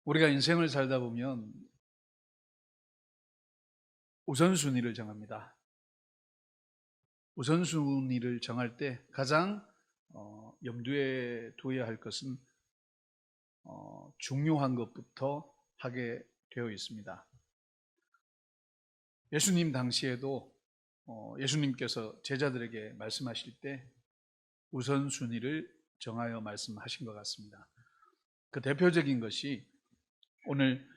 우리가 인생을 살다 보면 우선순위를 정합니다. 우선순위를 정할 때 가장 염두에 두어야 할 것은 중요한 것부터 하게 되어 있습니다. 예수님 당시에도 예수님께서 제자들에게 말씀하실 때 우선순위를 정하여 말씀하신 것 같습니다. 그 대표적인 것이 오늘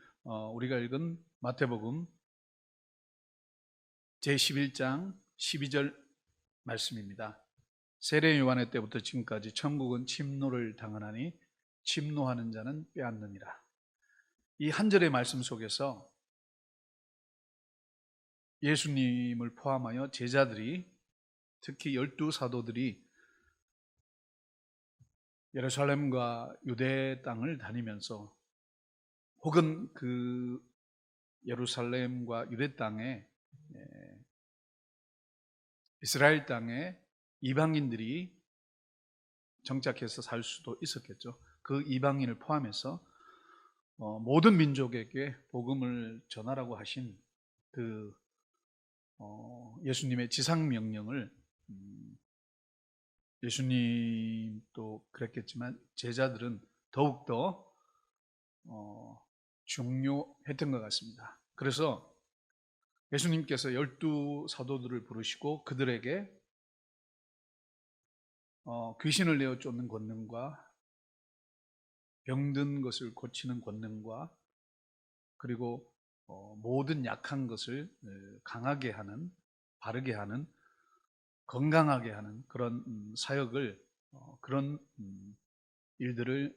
우리가 읽은 마태복음 제11장 12절 말씀입니다. 세례 요한의 때부터 지금까지 천국은 침노를 당하나니 침노하는 자는 빼앗느니라. 이 한 절의 말씀 속에서 예수님을 포함하여 제자들이, 특히 12사도들이 예루살렘과 유대 땅을 다니면서, 혹은 그 예루살렘과 유대 땅에, 이스라엘 땅에 이방인들이 정착해서 살 수도 있었겠죠. 그 이방인을 포함해서 모든 민족에게 복음을 전하라고 하신 그 예수님의 지상 명령을, 예수님도 그랬겠지만 제자들은 더욱더 중요했던 것 같습니다. 그래서 예수님께서 12사도들을 부르시고 그들에게 귀신을 내어 쫓는 권능과 병든 것을 고치는 권능과, 그리고 모든 약한 것을 강하게 하는, 바르게 하는, 건강하게 하는 그런 사역을, 그런 일들을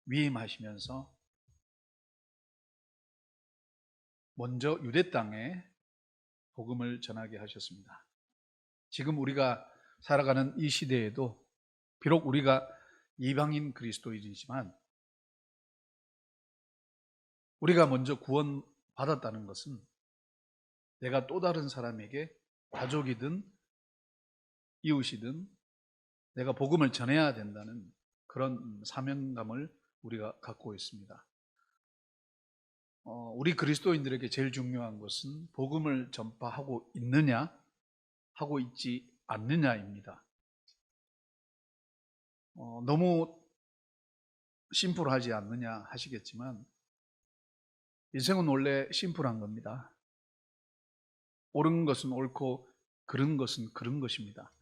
위임하시면서 먼저 유대 땅에 복음을 전하게 하셨습니다. 지금 우리가 살아가는 이 시대에도 비록 우리가 이방인 그리스도인이지만 우리가 먼저 구원받았다는 것은 내가 또 다른 사람에게, 가족이든 이웃이든 내가 복음을 전해야 된다는 그런 사명감을 우리가 갖고 있습니다. 우리 그리스도인들에게 제일 중요한 것은 복음을 전파하고 있느냐, 하고 있지 않느냐입니다. 너무 심플하지 않느냐 하시겠지만 인생은 원래 심플한 겁니다. 옳은 것은 옳고 그른 것은 그른 것입니다.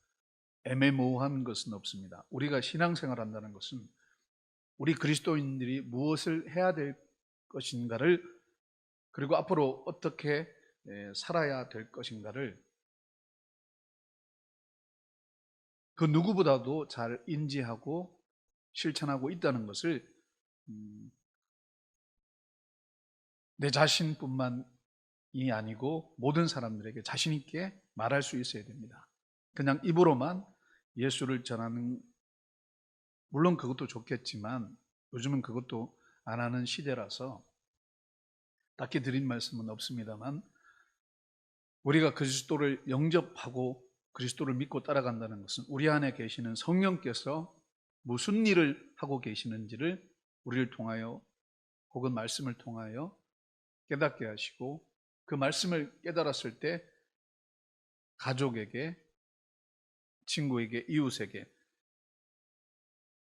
애매모호한 것은 없습니다. 우리가 신앙생활 한다는 것은 우리 그리스도인들이 무엇을 해야 될 것인가를, 그리고 앞으로 어떻게 살아야 될 것인가를 그 누구보다도 잘 인지하고 실천하고 있다는 것을 내 자신뿐만이 아니고 모든 사람들에게 자신 있게 말할 수 있어야 됩니다. 그냥 입으로만 예수를 전하는, 물론 그것도 좋겠지만 요즘은 그것도 안 하는 시대라서 딱히 드린 말씀은 없습니다만, 우리가 그리스도를 영접하고 그리스도를 믿고 따라간다는 것은 우리 안에 계시는 성령께서 무슨 일을 하고 계시는지를 우리를 통하여, 혹은 말씀을 통하여 깨닫게 하시고, 그 말씀을 깨달았을 때 가족에게, 친구에게, 이웃에게,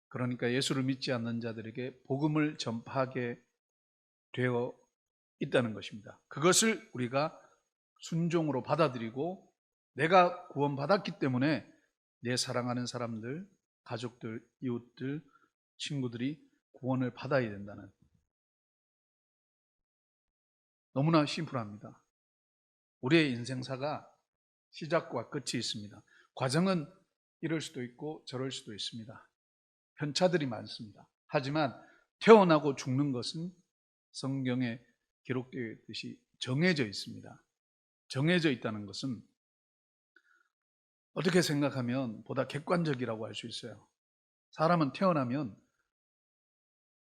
그러니까 예수를 믿지 않는 자들에게 복음을 전파하게 되어 있다는 것입니다. 그것을 우리가 순종으로 받아들이고, 내가 구원받았기 때문에 내 사랑하는 사람들, 가족들, 이웃들, 친구들이 구원을 받아야 된다는, 너무나 심플합니다. 우리의 인생사가 시작과 끝이 있습니다. 과정은 이럴 수도 있고 저럴 수도 있습니다. 편차들이 많습니다. 하지만 태어나고 죽는 것은 성경에 기록되어 있듯이 정해져 있습니다. 정해져 있다는 것은 어떻게 생각하면 보다 객관적이라고 할 수 있어요. 사람은 태어나면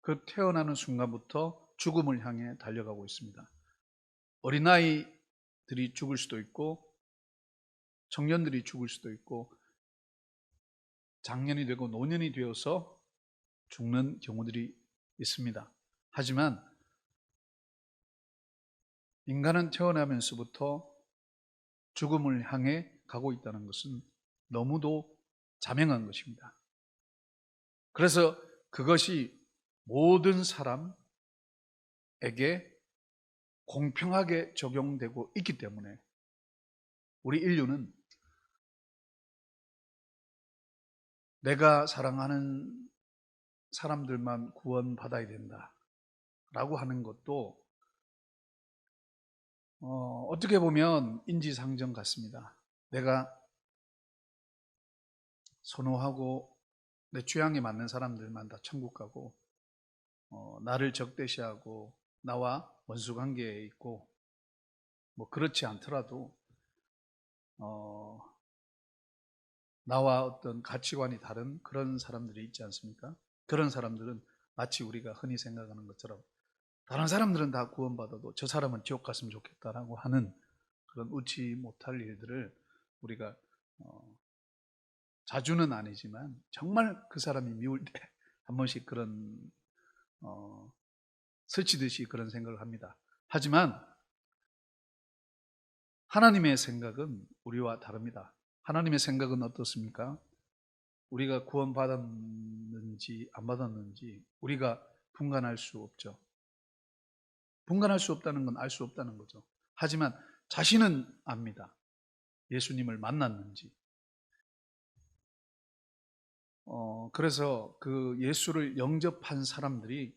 그 태어나는 순간부터 죽음을 향해 달려가고 있습니다. 어린아이들이 죽을 수도 있고, 청년들이 죽을 수도 있고, 장년이 되고 노년이 되어서 죽는 경우들이 있습니다. 하지만 인간은 태어나면서부터 죽음을 향해 가고 있다는 것은 너무도 자명한 것입니다. 그래서 그것이 모든 사람에게 공평하게 적용되고 있기 때문에 우리 인류는 내가 사랑하는 사람들만 구원받아야 된다라고 하는 것도 어떻게 보면 인지상정 같습니다. 내가 선호하고 내 취향에 맞는 사람들만 다 천국 가고 나를 적대시하고 나와 원수관계에 있고 뭐 그렇지 않더라도 나와 어떤 가치관이 다른 그런 사람들이 있지 않습니까? 그런 사람들은 마치 우리가 흔히 생각하는 것처럼 다른 사람들은 다 구원받아도 저 사람은 지옥 갔으면 좋겠다라고 하는 그런 웃지 못할 일들을 우리가 자주는 아니지만 정말 그 사람이 미울 때 한 번씩 그런 스치듯이 그런 생각을 합니다. 하지만 하나님의 생각은 우리와 다릅니다. 하나님의 생각은 어떻습니까? 우리가 구원받았는지 안 받았는지 우리가 분간할 수 없죠. 분간할 수 없다는 건 알 수 없다는 거죠. 하지만 자신은 압니다. 예수님을 만났는지. 그래서 그 예수를 영접한 사람들이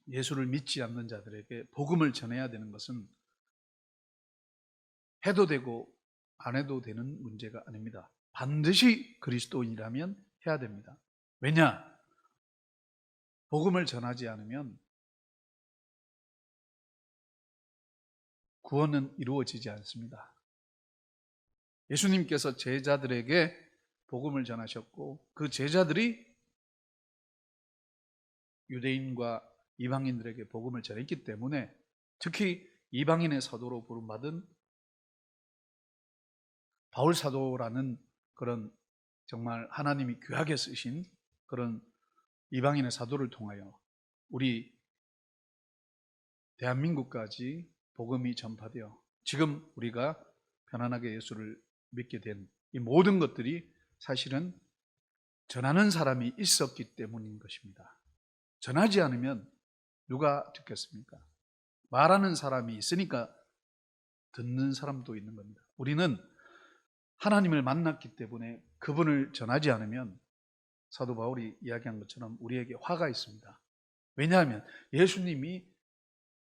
예수를 믿지 않는 자들에게 복음을 전해야 되는 것은 해도 되고 안 해도 되는 문제가 아닙니다. 반드시 그리스도인이라면 해야 됩니다. 왜냐? 복음을 전하지 않으면 구원은 이루어지지 않습니다. 예수님께서 제자들에게 복음을 전하셨고 그 제자들이 유대인과 이방인들에게 복음을 전했기 때문에 특히 이방인의 사도로 부름받은 바울 사도라는 그런 정말 하나님이 귀하게 쓰신 그런 이방인의 사도를 통하여 우리 대한민국까지 복음이 전파되어 지금 우리가 편안하게 예수를 믿게 된 이 모든 것들이 사실은 전하는 사람이 있었기 때문인 것입니다. 전하지 않으면 누가 듣겠습니까? 말하는 사람이 있으니까 듣는 사람도 있는 겁니다. 우리는 하나님을 만났기 때문에 그분을 전하지 않으면 사도 바울이 이야기한 것처럼 우리에게 화가 있습니다. 왜냐하면 예수님이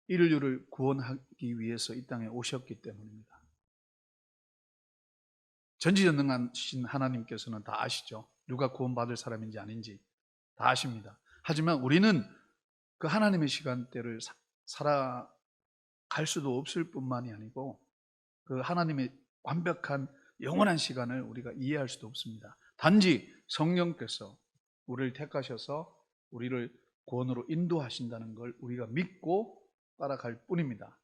인류를 구원하기 위해서 이 땅에 오셨기 때문입니다. 전지전능하신 하나님께서는 다 아시죠. 누가 구원받을 사람인지 아닌지 다 아십니다. 하지만 우리는 그 하나님의 시간대를 살아갈 수도 없을 뿐만이 아니고 그 하나님의 완벽한 영원한 시간을 우리가 이해할 수도 없습니다. 단지 성령께서 우리를 택하셔서 우리를 구원으로 인도하신다는 걸 우리가 믿고 따라갈 뿐입니다.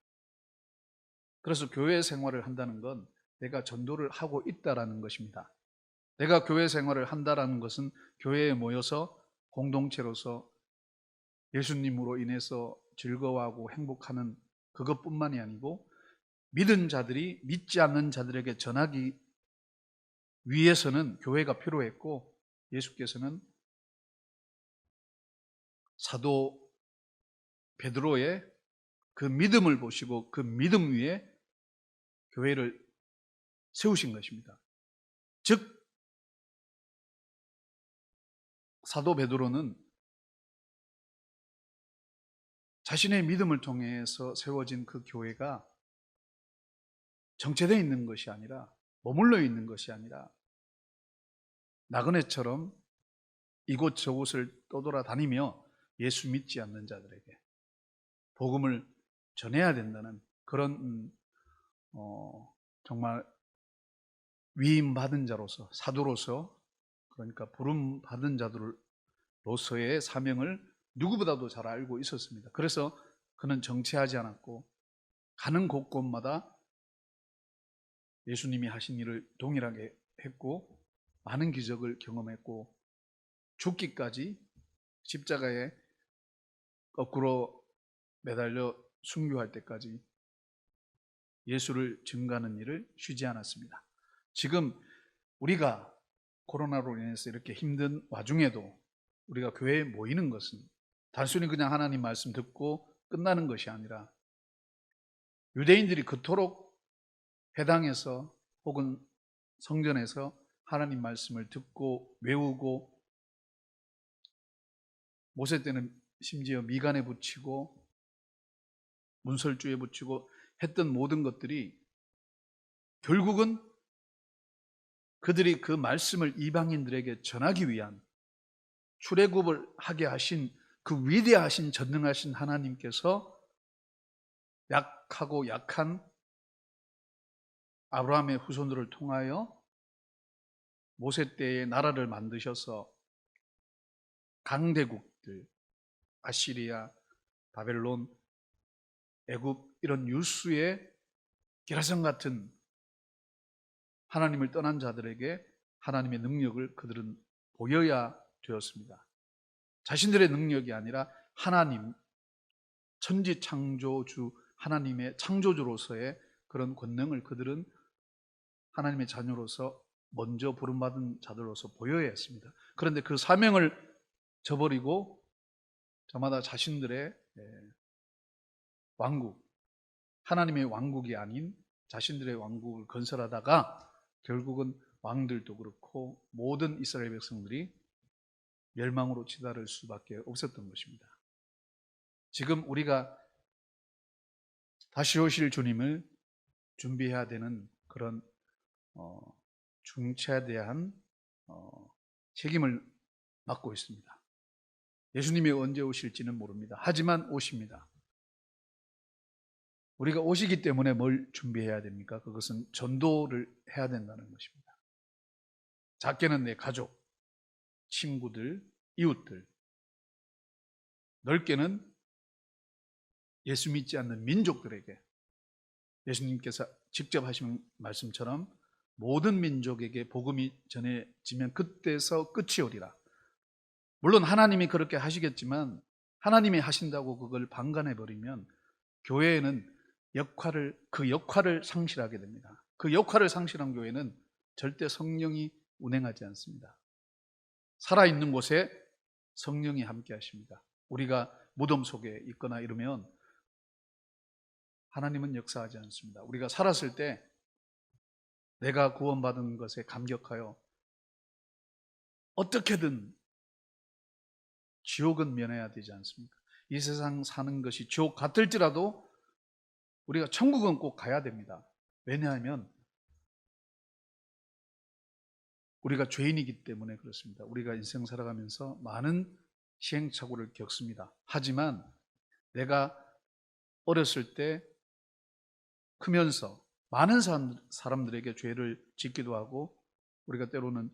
그래서 교회 생활을 한다는 건 내가 전도를 하고 있다라는 것입니다. 내가 교회 생활을 한다라는 것은 교회에 모여서 공동체로서 예수님으로 인해서 즐거워하고 행복하는 그것뿐만이 아니고 믿은 자들이 믿지 않는 자들에게 전하기 위해서는 교회가 필요했고 예수께서는 사도 베드로의 그 믿음을 보시고 그 믿음 위에 교회를 세우신 것입니다. 즉 사도 베드로는 자신의 믿음을 통해서 세워진 그 교회가 정체되어 있는 것이 아니라 머물러 있는 것이 아니라 나그네처럼 이곳저곳을 떠돌아다니며 예수 믿지 않는 자들에게 복음을 전해야 된다는 그런 정말 위임받은 자로서 사도로서 그러니까 부름받은 자들로서의 사명을 누구보다도 잘 알고 있었습니다. 그래서 그는 정체하지 않았고 가는 곳곳마다 예수님이 하신 일을 동일하게 했고 많은 기적을 경험했고 죽기까지 십자가에 거꾸로 매달려 순교할 때까지 예수를 증거하는 일을 쉬지 않았습니다. 지금 우리가 코로나로 인해서 이렇게 힘든 와중에도 우리가 교회에 모이는 것은 단순히 그냥 하나님 말씀 듣고 끝나는 것이 아니라 유대인들이 그토록 회당에서 혹은 성전에서 하나님 말씀을 듣고 외우고 모세 때는 심지어 미간에 붙이고 문설주에 붙이고 했던 모든 것들이 결국은 그들이 그 말씀을 이방인들에게 전하기 위한 출애굽을 하게 하신 그 위대하신 전능하신 하나님께서 약하고 약한 아브라함의 후손들을 통하여 모세 때의 나라를 만드셔서 강대국들 아시리아, 바벨론, 애굽 이런 유수의 기라성 같은 하나님을 떠난 자들에게 하나님의 능력을 그들은 보여야 되었습니다. 자신들의 능력이 아니라 하나님, 천지창조주 하나님의 창조주로서의 그런 권능을 그들은 하나님의 자녀로서 먼저 부름받은 자들로서 보여야 했습니다. 그런데 그 사명을 저버리고 저마다 자신들의 왕국, 하나님의 왕국이 아닌 자신들의 왕국을 건설하다가 결국은 왕들도 그렇고 모든 이스라엘 백성들이 멸망으로 치달을 수밖에 없었던 것입니다. 지금 우리가 다시 오실 주님을 준비해야 되는 그런 중차대한 책임을 맡고 있습니다. 예수님이 언제 오실지는 모릅니다. 하지만 오십니다. 우리가 오시기 때문에 뭘 준비해야 됩니까? 그것은 전도를 해야 된다는 것입니다. 작게는 내 가족, 친구들, 이웃들, 넓게는 예수 믿지 않는 민족들에게 예수님께서 직접 하신 말씀처럼 모든 민족에게 복음이 전해지면 그때서 끝이 오리라. 물론 하나님이 그렇게 하시겠지만 하나님이 하신다고 그걸 방관해버리면 교회에는 그 역할을 상실하게 됩니다. 그 역할을 상실한 교회는 절대 성령이 운행하지 않습니다. 살아있는 곳에 성령이 함께 하십니다. 우리가 무덤 속에 있거나 이러면 하나님은 역사하지 않습니다. 우리가 살았을 때 내가 구원받은 것에 감격하여 어떻게든 지옥은 면해야 되지 않습니까? 이 세상 사는 것이 지옥 같을지라도 우리가 천국은 꼭 가야 됩니다. 왜냐하면 우리가 죄인이기 때문에 그렇습니다. 우리가 인생 살아가면서 많은 시행착오를 겪습니다. 하지만 내가 어렸을 때 크면서 많은 사람들에게 죄를 짓기도 하고 우리가 때로는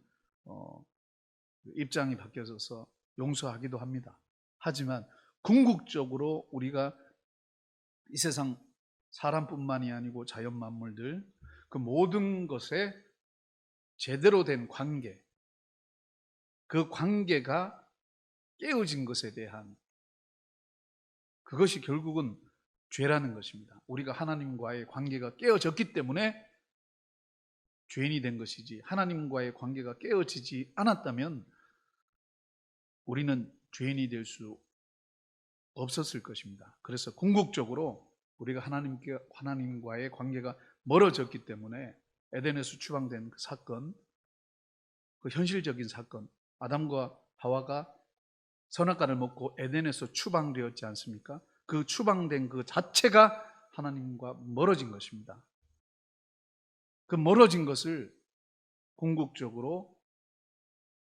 입장이 바뀌어져서 용서하기도 합니다. 하지만 궁극적으로 우리가 이 세상 사람뿐만이 아니고 자연 만물들 그 모든 것에 제대로 된 관계, 그 관계가 깨어진 것에 대한 그것이 결국은 죄라는 것입니다. 우리가 하나님과의 관계가 깨어졌기 때문에 죄인이 된 것이지 하나님과의 관계가 깨어지지 않았다면 우리는 죄인이 될 수 없었을 것입니다. 그래서 궁극적으로 우리가 하나님과의 관계가 멀어졌기 때문에 에덴에서 추방된 그 사건, 그 현실적인 사건, 아담과 하와가 선악과를 먹고 에덴에서 추방되었지 않습니까? 그 추방된 그 자체가 하나님과 멀어진 것입니다. 그 멀어진 것을 궁극적으로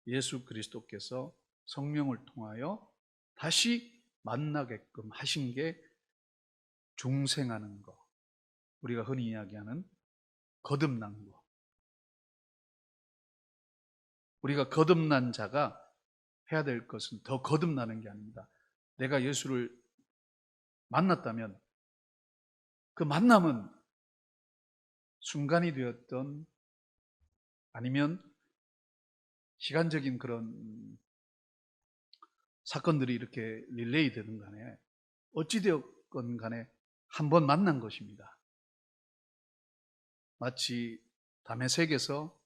예수 그리스도께서 성령을 통하여 다시 만나게끔 하신 게 중생하는 것, 우리가 흔히 이야기하는 거듭난 것. 우리가 거듭난 자가 해야 될 것은 더 거듭나는 게 아닙니다. 내가 예수를 만났다면 그 만남은 순간이 되었던 아니면 시간적인 그런 사건들이 이렇게 릴레이 되는 간에 어찌되었건 간에 한 번 만난 것입니다. 마치 다메섹에서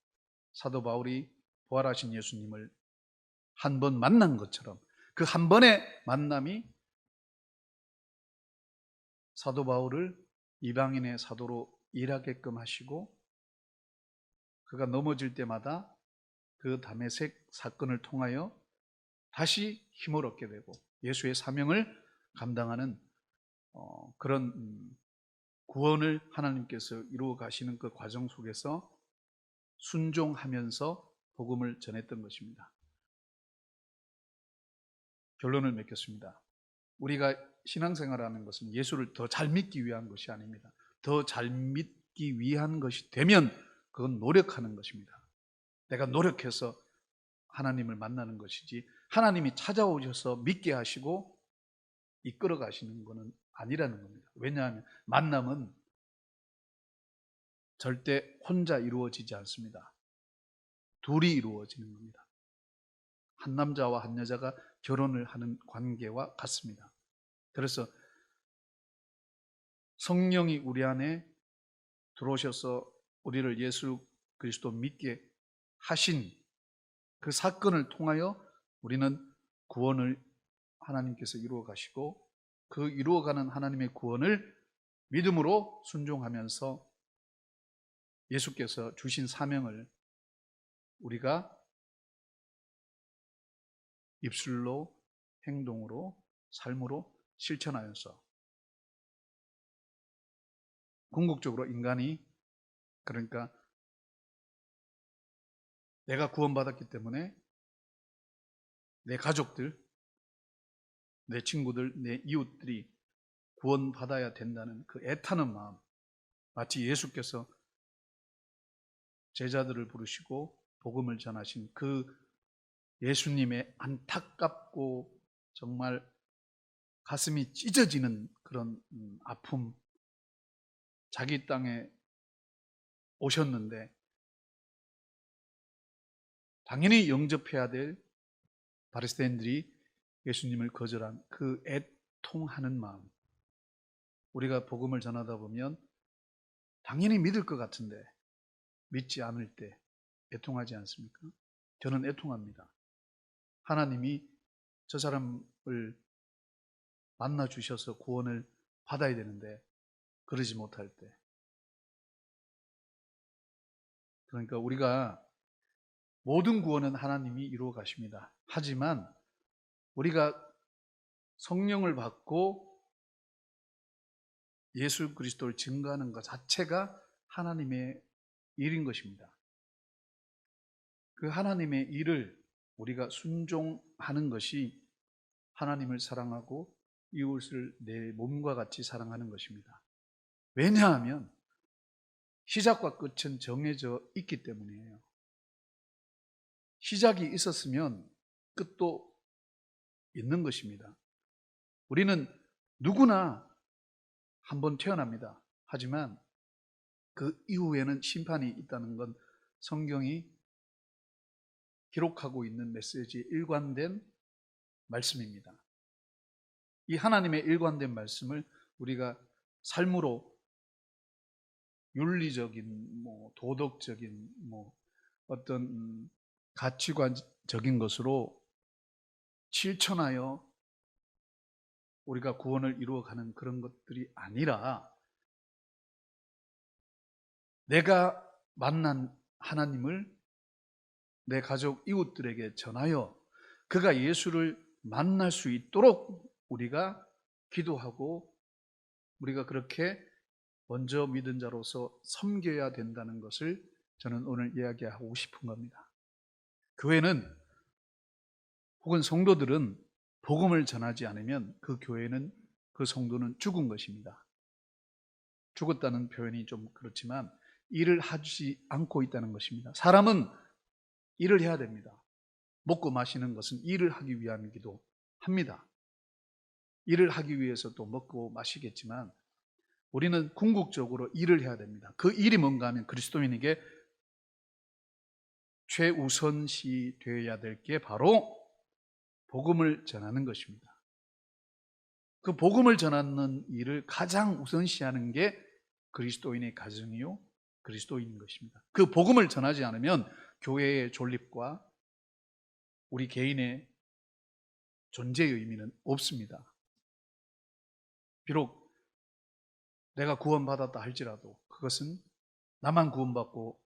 사도 바울이 부활하신 예수님을 한 번 만난 것처럼 그 한 번의 만남이 사도 바울을 이방인의 사도로 일하게끔 하시고, 그가 넘어질 때마다 그 다메섹 사건을 통하여 다시 힘을 얻게 되고 예수의 사명을 감당하는 그런 구원을 하나님께서 이루어 가시는 그 과정 속에서 순종하면서 복음을 전했던 것입니다. 결론을 맺겠습니다. 우리가 신앙생활하는 것은 예수를 더 잘 믿기 위한 것이 아닙니다. 더 잘 믿기 위한 것이 되면 그건 노력하는 것입니다. 내가 노력해서 하나님을 만나는 것이지, 하나님이 찾아오셔서 믿게 하시고 이끌어 가시는 것은 아니라는 겁니다. 왜냐하면 만남은 절대 혼자 이루어지지 않습니다. 둘이 이루어지는 겁니다. 한 남자와 한 여자가 결혼을 하는 관계와 같습니다. 그래서 성령이 우리 안에 들어오셔서 우리를 예수 그리스도 믿게 하신 그 사건을 통하여 우리는 구원을 하나님께서 이루어 가시고, 그 이루어가는 하나님의 구원을 믿음으로 순종하면서 예수께서 주신 사명을 우리가 입술로, 행동으로, 삶으로 실천하여서 궁극적으로 인간이, 그러니까 내가 구원받았기 때문에 내 가족들, 내 친구들, 내 이웃들이 구원받아야 된다는 그 애타는 마음, 마치 예수께서 제자들을 부르시고 복음을 전하신 그 예수님의 안타깝고 정말 가슴이 찢어지는 그런 아픔, 자기 땅에 오셨는데 당연히 영접해야 될 바리새인들이 예수님을 거절한 그 애통하는 마음, 우리가 복음을 전하다 보면 당연히 믿을 것 같은데 믿지 않을 때 애통하지 않습니까? 저는 애통합니다. 하나님이 저 사람을 만나 주셔서 구원을 받아야 되는데 그러지 못할 때, 그러니까 우리가 모든 구원은 하나님이 이루어 가십니다. 하지만 우리가 성령을 받고 예수 그리스도를 증거하는 것 자체가 하나님의 일인 것입니다. 그 하나님의 일을 우리가 순종하는 것이 하나님을 사랑하고 이웃을 내 몸과 같이 사랑하는 것입니다. 왜냐하면 시작과 끝은 정해져 있기 때문이에요. 시작이 있었으면 끝도 있는 것입니다. 우리는 누구나 한번 태어납니다. 하지만 그 이후에는 심판이 있다는 건 성경이 기록하고 있는 메시지에 일관된 말씀입니다. 이 하나님의 일관된 말씀을 우리가 삶으로 윤리적인, 도덕적인, 어떤 가치관적인 것으로 실천하여 우리가 구원을 이루어가는 그런 것들이 아니라, 내가 만난 하나님을 내 가족 이웃들에게 전하여 그가 예수를 만날 수 있도록 우리가 기도하고, 우리가 그렇게 먼저 믿은 자로서 섬겨야 된다는 것을 저는 오늘 이야기하고 싶은 겁니다. 교회는 혹은 성도들은 복음을 전하지 않으면 그 교회는, 그 성도는 죽은 것입니다. 죽었다는 표현이 좀 그렇지만 일을 하지 않고 있다는 것입니다. 사람은 일을 해야 됩니다. 먹고 마시는 것은 일을 하기 위함이기도 합니다. 일을 하기 위해서 또 먹고 마시겠지만 우리는 궁극적으로 일을 해야 됩니다. 그 일이 뭔가 하면 그리스도인에게 최우선시 되어야 될 게 바로 복음을 전하는 것입니다. 그 복음을 전하는 일을 가장 우선시하는 게 그리스도인의 가정이요 그리스도인인 것입니다. 그 복음을 전하지 않으면 교회의 존립과 우리 개인의 존재의 의미는 없습니다. 비록 내가 구원받았다 할지라도 그것은 나만 구원받고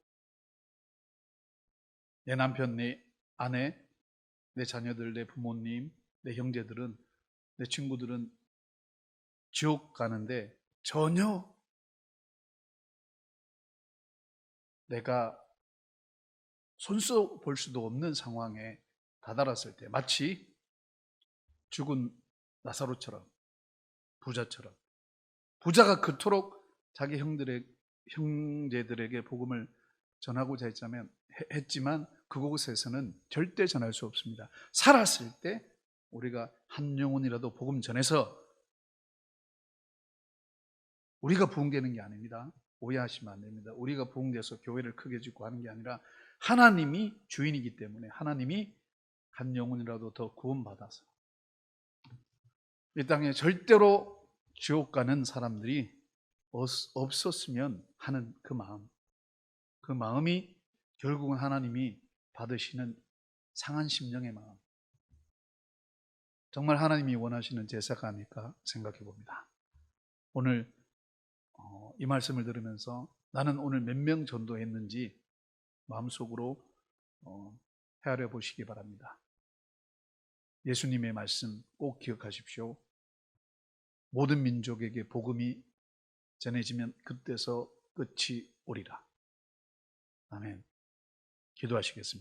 내 남편, 내 아내, 내 자녀들, 내 부모님, 내 형제들은, 내 친구들은 지옥 가는데 전혀 내가 손수 볼 수도 없는 상황에 다다랐을 때 마치 죽은 나사로처럼 부자처럼 부자가 그토록 자기 형제들에게 복음을 전하고자 했지만 그곳에서는 절대 전할 수 없습니다. 살았을 때 우리가 한 영혼이라도 복음 전해서 우리가 부흥되는 게 아닙니다. 오해하시면 안 됩니다. 우리가 부흥돼서 교회를 크게 짓고 하는 게 아니라 하나님이 주인이기 때문에 하나님이 한 영혼이라도 더 구원받아서 이 땅에 절대로 지옥 가는 사람들이 없었으면 하는 그 마음이 결국은 하나님이 받으시는 상한 심령의 마음, 정말 하나님이 원하시는 제사가 아닐까 생각해 봅니다. 오늘 이 말씀을 들으면서 나는 오늘 몇 명 전도했는지 마음속으로 헤아려 보시기 바랍니다. 예수님의 말씀 꼭 기억하십시오. 모든 민족에게 복음이 전해지면 그때서 끝이 오리라. 아멘. 기도하시겠습니다.